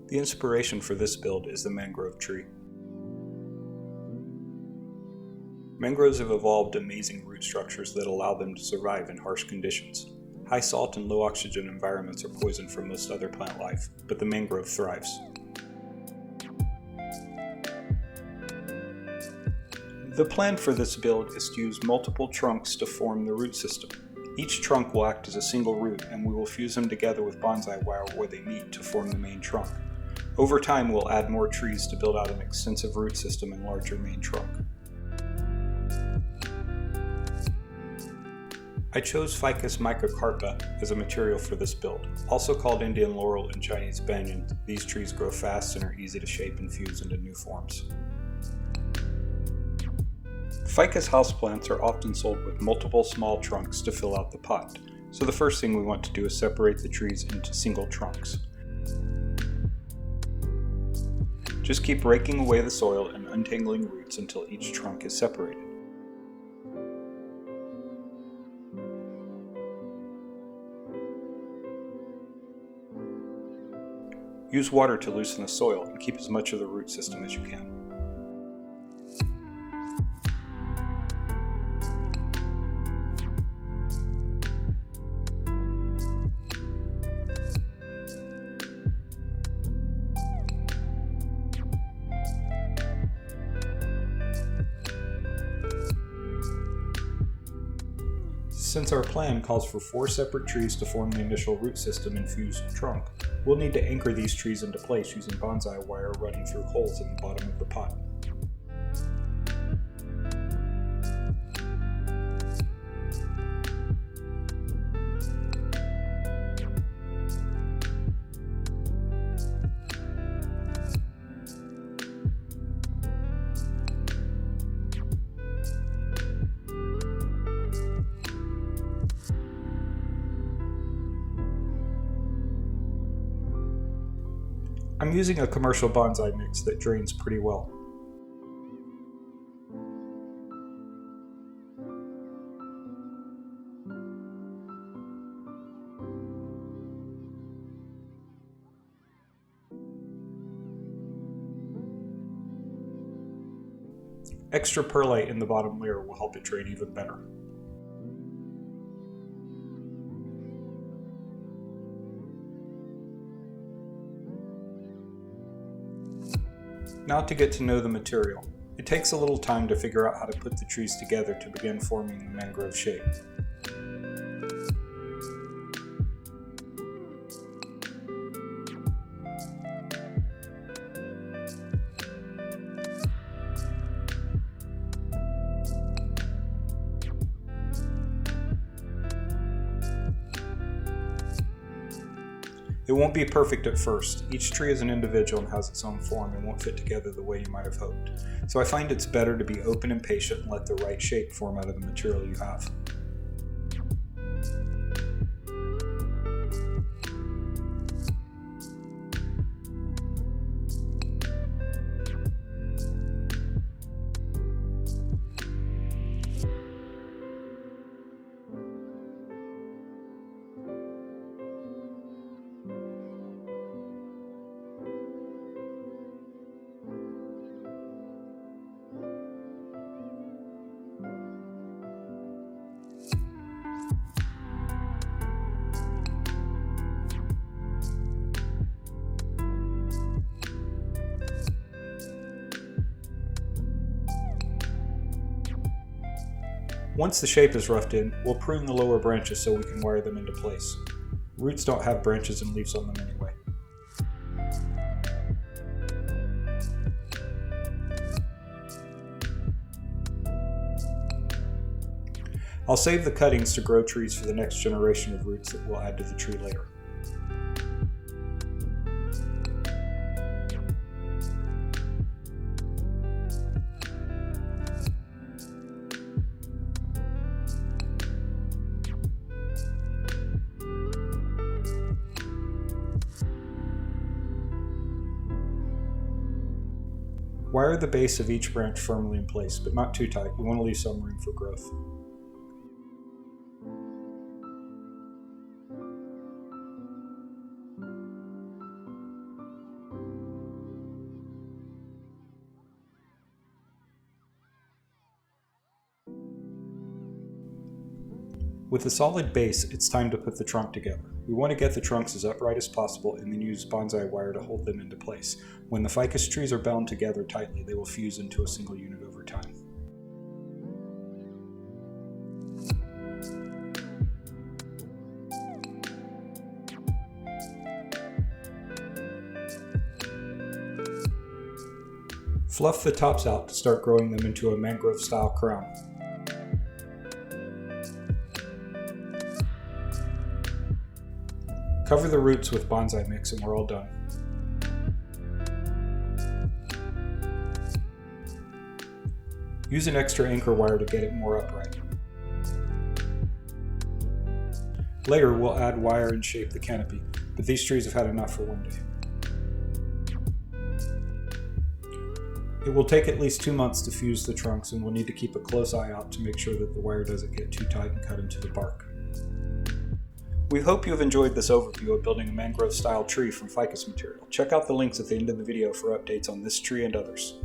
The inspiration for this build is the mangrove tree. Mangroves have evolved amazing root structures that allow them to survive in harsh conditions. High salt and low oxygen environments are poison for most other plant life, but the mangrove thrives. The plan for this build is to use multiple trunks to form the root system. Each trunk will act as a single root, and we will fuse them together with bonsai wire where they meet to form the main trunk. Over time, we'll add more trees to build out an extensive root system and larger main trunk. I chose Ficus microcarpa as a material for this build. Also called Indian laurel and Chinese banyan, these trees grow fast and are easy to shape and fuse into new forms. Ficus houseplants are often sold with multiple small trunks to fill out the pot, so the first thing we want to do is separate the trees into single trunks. Just keep raking away the soil and untangling roots until each trunk is separated. Use water to loosen the soil and keep as much of the root system as you can. Since our plan calls for 4 separate trees to form the initial root system and fused trunk, we'll need to anchor these trees into place using bonsai wire running through holes in the bottom of the pot. I'm using a commercial bonsai mix that drains pretty well. Extra perlite in the bottom layer will help it drain even better. Now to get to know the material. It takes a little time to figure out how to put the trees together to begin forming the mangrove shape. It won't be perfect at first. Each tree is an individual and has its own form and won't fit together the way you might have hoped. So I find it's better to be open and patient and let the right shape form out of the material you have. Once the shape is roughed in, we'll prune the lower branches so we can wire them into place. Roots don't have branches and leaves on them anyway. I'll save the cuttings to grow trees for the next generation of roots that we'll add to the tree later. Wire the base of each branch firmly in place, but not too tight. You want to leave some room for growth. With a solid base, it's time to put the trunk together. We want to get the trunks as upright as possible and then use bonsai wire to hold them into place. When the ficus trees are bound together tightly, they will fuse into a single unit over time. Fluff the tops out to start growing them into a mangrove style crown. Cover the roots with bonsai mix and we're all done. Use an extra anchor wire to get it more upright. Later we'll add wire and shape the canopy, but these trees have had enough for one day. It will take at least 2 months to fuse the trunks, and we'll need to keep a close eye out to make sure that the wire doesn't get too tight and cut into the bark. We hope you have enjoyed this overview of building a mangrove style tree from ficus material. Check out the links at the end of the video for updates on this tree and others.